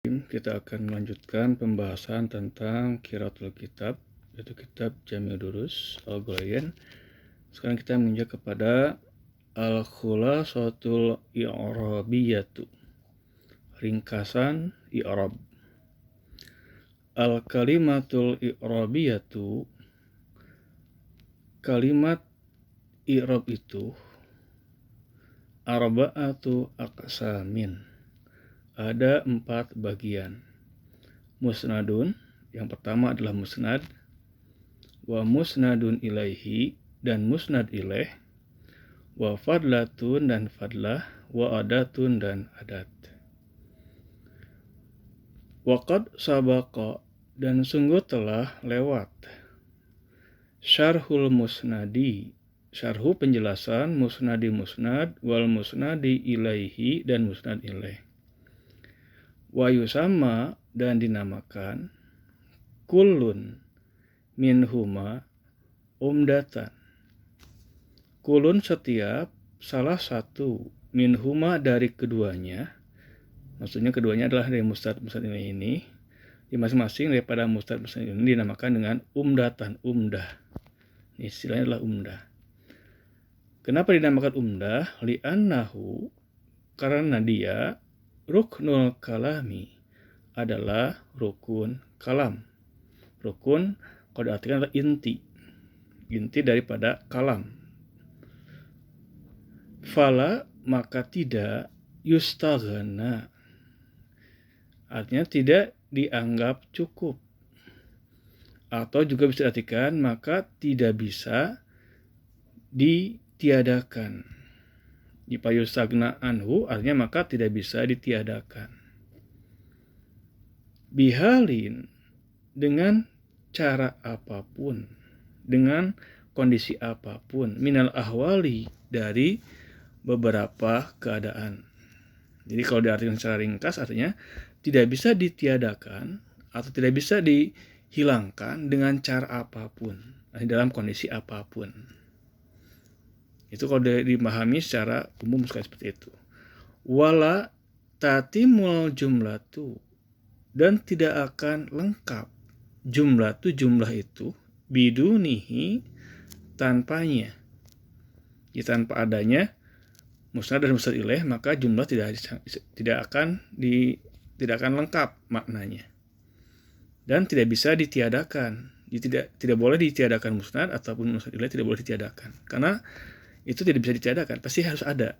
Kita akan melanjutkan pembahasan tentang Qiraatul Kitab, yaitu kitab Jami' Durus Al-Ghulayan. Sekarang kita menginjak kepada Al-Khulasatul I'rabiyatu, ringkasan i'rab. Al-kalimatul i'rabiyatu, kalimat i'rab itu arba'atu aqsamin, ada 4 bagian. Musnadun, yang pertama adalah musnad, wa musnadun ilaihi, dan musnad ilaih, wa fadlatun, dan fadlah, wa adatun, dan adat. Waqad sabaqa, dan sungguh telah lewat, syarhul musnadi, syarhu penjelasan musnadi musnad, wal musnadi ilaihi, dan musnad ilaih. Wa yusamma, dan dinamakan, kullun minhuma umdatan. Kulun setiap salah satu, minhuma dari keduanya, maksudnya keduanya adalah dari mustad ini, di masing-masing daripada mustad ini dinamakan dengan umdatan, umdah. Istilahnya adalah umdah. Kenapa dinamakan umdah? Li'annahu, karena dia ruknul kalami, adalah rukun kalam. Rukun kalau diartikan adalah inti daripada kalam. Fala, maka tidak, yustaghna, artinya tidak dianggap cukup, atau juga bisa diartikan maka tidak bisa ditiadakan. Jika yustaghna anhu, artinya maka tidak bisa ditiadakan. Bihalin, dengan cara apapun, dengan kondisi apapun, minal ahwali, dari beberapa keadaan. Jadi kalau diartikan secara ringkas artinya tidak bisa ditiadakan atau tidak bisa dihilangkan dengan cara apapun, dalam kondisi apapun. Itu kalau dipahami secara umum sekali seperti itu. Wala tatimul jumlatu, dan tidak akan lengkap jumlah itu bidunihi, tanpanya. Jadi tanpa adanya musnad dan musnad ilaih, maka jumlah tidak akan lengkap maknanya, dan tidak bisa ditiadakan. Jadi tidak boleh ditiadakan musnad ataupun musnad ilaih, tidak boleh ditiadakan, karena itu tidak bisa ditiadakan, pasti harus ada,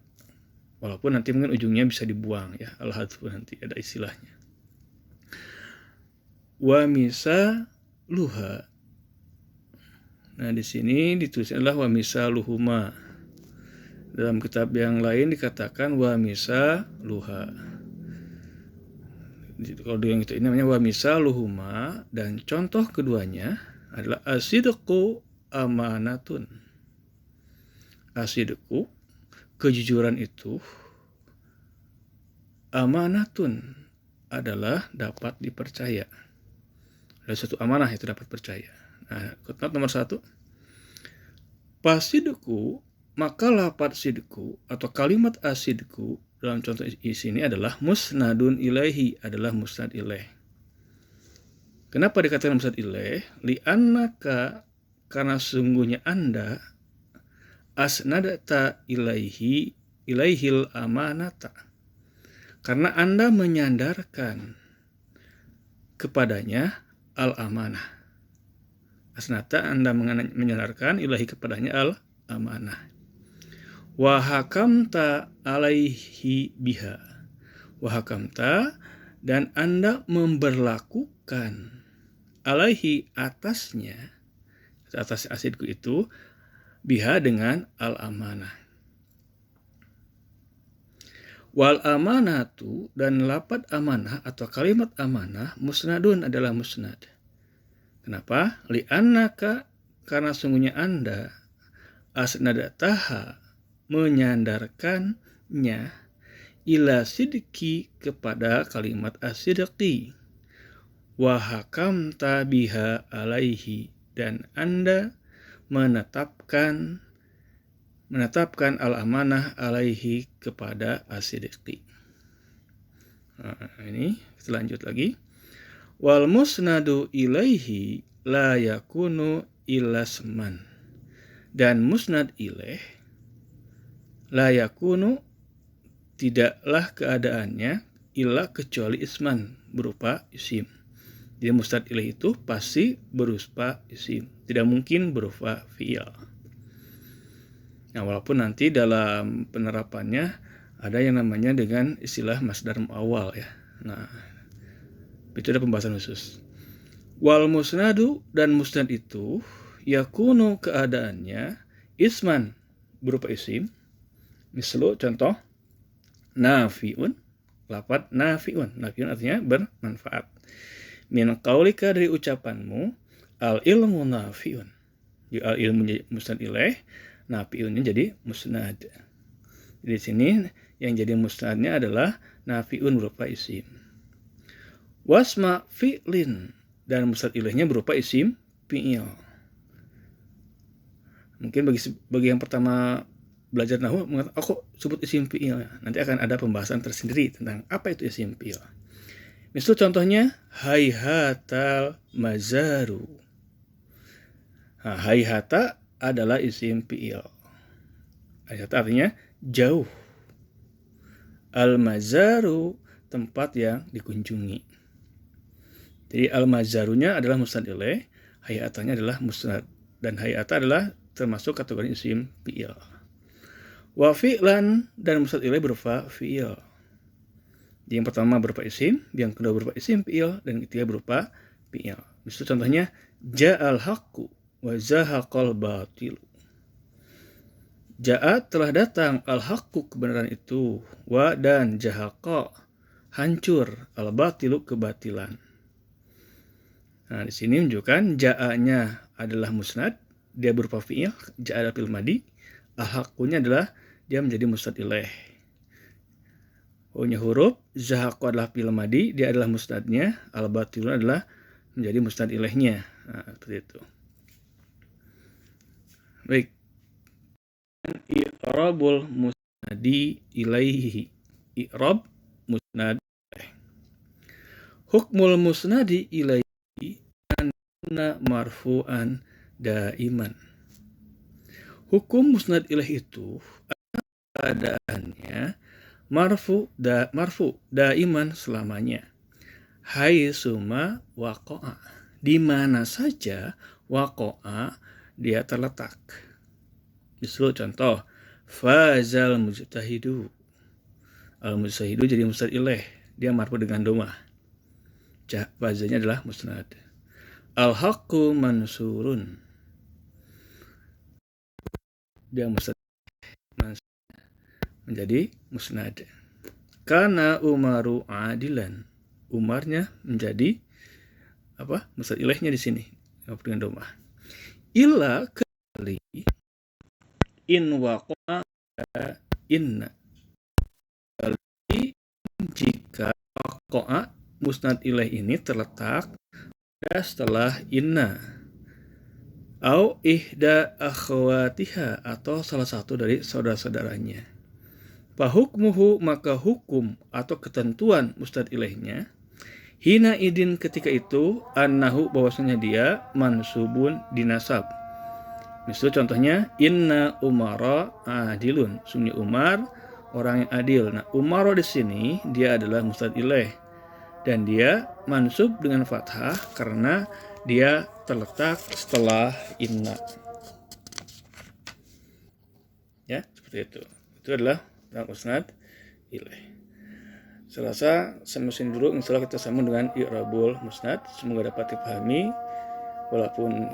walaupun nanti mungkin ujungnya bisa dibuang, ya, al-hadfu, nanti ada istilahnya. Wa misaluha, nah di sini ditulisnya adalah wa misaluhuma. Dalam kitab yang lain dikatakan wa misaluha. Kalau yang itu ini namanya wa misaluhuma, dan contoh keduanya adalah asidqu amanatun. Asidqu, kejujuran itu, amanatun, adalah dapat dipercaya. Ada satu amanah itu dapat percaya. Nah, footnote nomor 1. Pasidku, maka lafadz sidku atau kalimat asidku dalam contoh di sini adalah musnadun ilaihi, adalah musnad ilaih. Kenapa dikatakan musnad ilaih? Li'annaka, karena sungguhnya Anda, asnadata ilaihil amanata, karena Anda menyandarkan kepadanya al-amanah. Asnata, Anda menyandarkan, ilahi, kepadanya al-amanah. Wa hakamta alaihi biha, wa hakamta, dan Anda memberlakukan, alaihi, atasnya, atas asidku itu, biha, dengan al-amanah. Wal amanatu, dan lafadz amanah atau kalimat amanah, musnadun, adalah musnad. Kenapa? Li'annaka, karena sungguhnya Anda, asnadataha, menyandarkannya, ila sidqi, kepada kalimat asidqi, wa hakamta biha alaihi, dan Anda menetapkan al-amanah alaihi, kepada as-sidqi. Nah, ini kita lanjut lagi. Wal musnadu ilaihi la yakunu ilasman. Dan musnad ilaih la yakunu tidaklah keadaannya illa kecuali isman berupa isim. Jadi musnad ilaih itu pasti berupa isim, tidak mungkin berupa fi'il. Nah, walaupun nanti dalam penerapannya ada yang namanya dengan istilah masdar muawwal ya. Nah, itu ada pembahasan khusus. Wal musnadu dan musnad itu yakunu keadaannya isman berupa isim. Mislu contoh nafiun, lafad nafiun. Nafiun artinya bermanfaat. Min qaulika dari ucapanmu al ilmu nafiun. Jadi al ilmu jadi musnad ilaih, nafiunnya jadi musnad. Di sini yang jadi musnadnya adalah nafiun berupa isim. Wasma fi'lin dan musnad ilaihnya berupa isim fi'il. Mungkin bagi yang pertama belajar nahwu mengatakan aku sebut isim fi'il. Nanti akan ada pembahasan tersendiri tentang apa itu isim fi'il. Misal contohnya hayhatal mazaru. Nah, hayhata adalah isim fi'il. Hayhata artinya jauh. Al-mazaru tempat yang dikunjungi. Jadi al-mazarunya adalah musnad ilaih, hayatanya adalah musnad, dan hayata adalah termasuk kategori isim fi'il. Wa fi'lan dan musnad ilaih berupa fi'il. Yang pertama berupa isim, yang kedua berupa isim fi'il, dan ketiga berupa fi'il. Misal contohnya ja'al haqqu wa zahaqal batilu. Ja'a telah datang al-haqqu kebenaran itu, wa dan jahaqa hancur al-batilu kebatilan. Nah, di sini menunjukkan ja'anya adalah musnad, dia berupa fi'il, ja'a adalah fi'il madi, al-haqqunya adalah dia menjadi musnad ilaih. O-nya huruf, zahaqa adalah fi'il madi, dia adalah musnadnya, al-batilu adalah menjadi musnad ilaihnya. Nah, seperti itu. Baik. I'rabul musnadi ilaihi. I'rab musnad ilaih. Hukmul musnadi ilaihi anna marfu'an daiman. Hukum musnad ilaih itu keadaannya marfu daiman selamanya. Hai suma waqa'a. Di mana saja waqa'a dia terletak. Misal contoh fazal mujtahidu. Al-mujtahidu jadi musnad ilaih, dia marfu dengan domah. Fazanya adalah musnad. Al-haqqu mansurun. Dia musnad menjadi musnad. Kana Umaru adilan. Umarnya menjadi apa? Musnad ilaihnya di sini marfu dengan domah. Illa kecuali in waqa'a inna. Jika waqa'a musnad ilaih ini terletak setelah inna au ihda akhwatiha atau salah satu dari saudara-saudaranya. Fahukmuhu maka hukum atau ketentuan musnad ilaihnya hina idin ketika itu annahu bahwasanya dia mansubun dinasab. Misal contohnya inna umara adilun, sungguh Umar orang yang adil. Nah, Umar di sini dia adalah musnad ilaih dan dia mansub dengan fathah karena dia terletak setelah inna. Ya, seperti itu. Itu adalah musnad ilaih. Saya rasa sampai sini dulu, insyaallah kita sambung dengan i'rabul musnad. Semoga dapat dipahami walaupun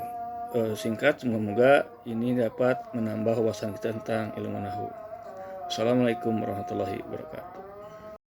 singkat, semoga ini dapat menambah wawasan kita tentang ilmu nahwu. Assalamualaikum warahmatullahi wabarakatuh.